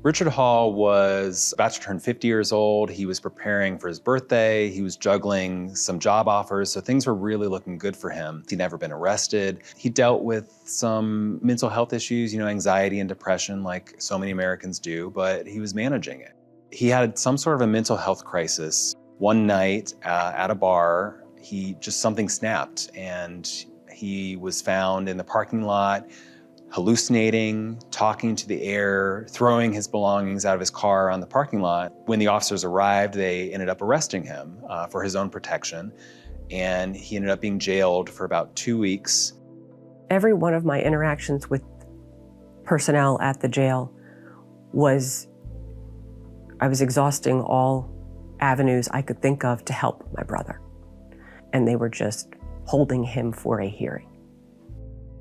Richard Hall was about to turn 50 years old. He was preparing for his birthday. He was juggling some job offers, so things were really looking good for him. He'd never been arrested. He dealt with some mental health issues, anxiety and depression like so many Americans do, but he was managing it. He had some sort of a mental health crisis. One night at a bar, something snapped and he was found in the parking lot hallucinating, talking to the air, throwing his belongings out of his car on the parking lot. When the officers arrived, they ended up arresting him for his own protection, and he ended up being jailed for about 2 weeks. Every one of my interactions with personnel at the jail I was exhausting all avenues I could think of to help my brother. And they were just holding him for a hearing.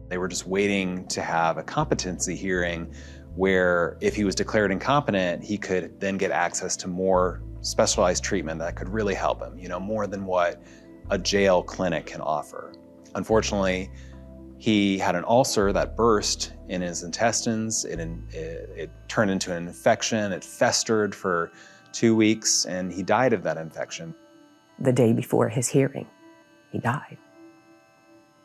They were just waiting to have a competency hearing where if he was declared incompetent, he could then get access to more specialized treatment that could really help him, more than what a jail clinic can offer. Unfortunately, he had an ulcer that burst in his intestines. It turned into an infection. It festered for 2 weeks, and he died of that infection. The day before his hearing, he died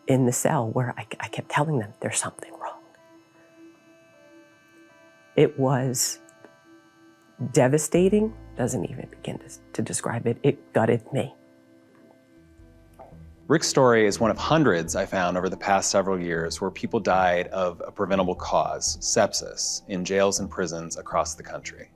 in the cell where I kept telling them there's something wrong. It was devastating, doesn't even begin to describe it. It gutted me. Rick's story is one of hundreds I found over the past several years where people died of a preventable cause, sepsis, in jails and prisons across the country.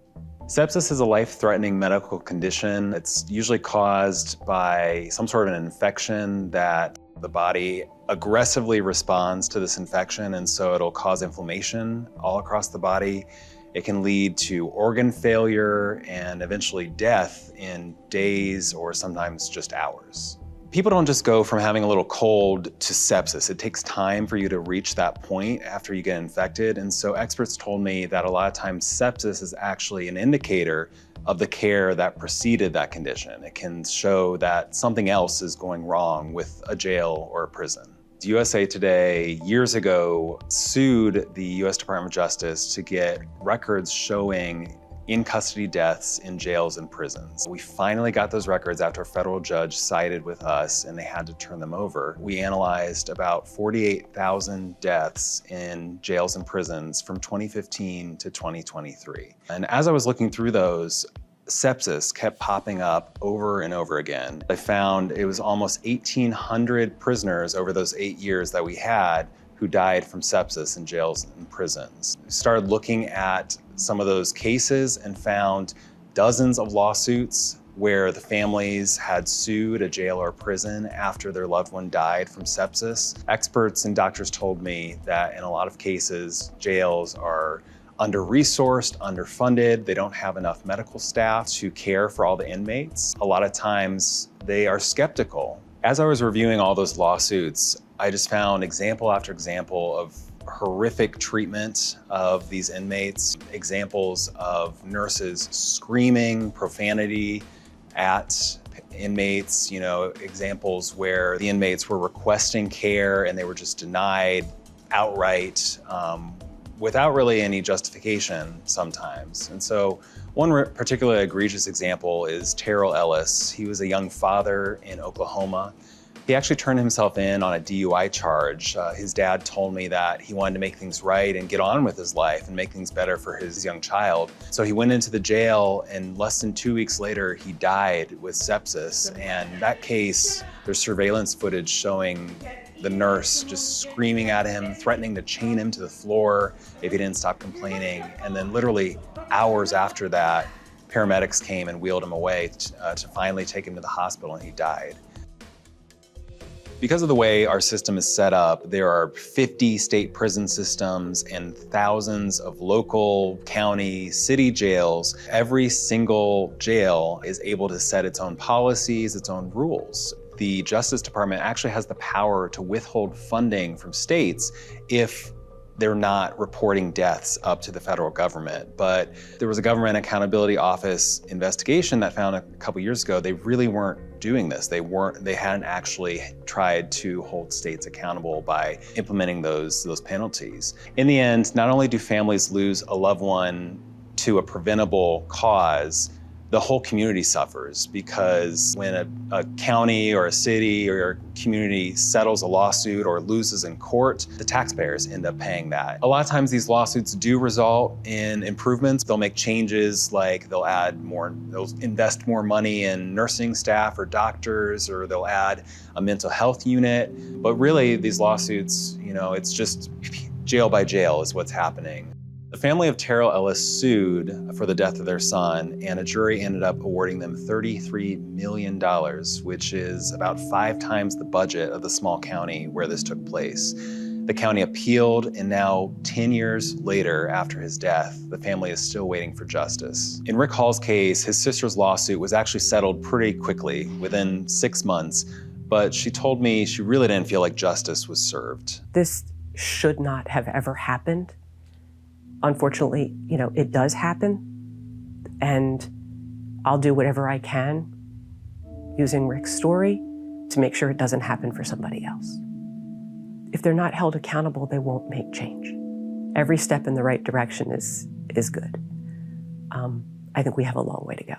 Sepsis is a life-threatening medical condition. It's usually caused by some sort of an infection that the body aggressively responds to this infection, and so it'll cause inflammation all across the body. It can lead to organ failure and eventually death in days or sometimes just hours. People don't just go from having a little cold to sepsis. It takes time for you to reach that point after you get infected. And so experts told me that a lot of times sepsis is actually an indicator of the care that preceded that condition. It can show that something else is going wrong with a jail or a prison. USA Today, years ago, sued the US Department of Justice to get records showing in-custody deaths in jails and prisons. We finally got those records after a federal judge sided with us and they had to turn them over. We analyzed about 48,000 deaths in jails and prisons from 2015 to 2023. And as I was looking through those, sepsis kept popping up over and over again. I found it was almost 1,800 prisoners over those 8 years that we had who died from sepsis in jails and prisons. We started looking at some of those cases and found dozens of lawsuits where the families had sued a jail or prison after their loved one died from sepsis. Experts and doctors told me that in a lot of cases, jails are under-resourced, underfunded. They don't have enough medical staff to care for all the inmates. A lot of times they are skeptical. As I was reviewing all those lawsuits, I just found example after example of horrific treatment of these inmates, examples of nurses screaming profanity at inmates, examples where the inmates were requesting care and they were just denied outright without really any justification sometimes. And so one particularly egregious example is Terrell Ellis. He was a young father in Oklahoma. He actually turned himself in on a DUI charge. His dad told me that he wanted to make things right and get on with his life and make things better for his young child. So he went into the jail, and less than 2 weeks later, he died with sepsis. And that case, there's surveillance footage showing the nurse just screaming at him, threatening to chain him to the floor if he didn't stop complaining. And then literally hours after that, paramedics came and wheeled him away to finally take him to the hospital, and he died. Because of the way our system is set up, there are 50 state prison systems and thousands of local, county, city jails. Every single jail is able to set its own policies, its own rules. The Justice Department actually has the power to withhold funding from states if they're not reporting deaths up to the federal government. But there was a Government Accountability Office investigation that found a couple years ago they really weren't doing this. They hadn't actually tried to hold states accountable by implementing those penalties. In the end, not only do families lose a loved one to a preventable cause, the whole community suffers, because when a county or a city or a community settles a lawsuit or loses in court, the taxpayers end up paying that. A lot of times these lawsuits do result in improvements. They'll make changes, like they'll invest more money in nursing staff or doctors, or they'll add a mental health unit. But really, these lawsuits, it's just jail by jail is what's happening. The family of Terrell Ellis sued for the death of their son, and a jury ended up awarding them $33 million, which is about 5 times the budget of the small county where this took place. The county appealed, and now 10 years later, after his death, the family is still waiting for justice. In Rick Hall's case, his sister's lawsuit was actually settled pretty quickly, within 6 months, but she told me she really didn't feel like justice was served. This should not have ever happened. Unfortunately, it does happen, and I'll do whatever I can using Rick's story to make sure it doesn't happen for somebody else. If they're not held accountable, they won't make change. Every step in the right direction is good. I think we have a long way to go.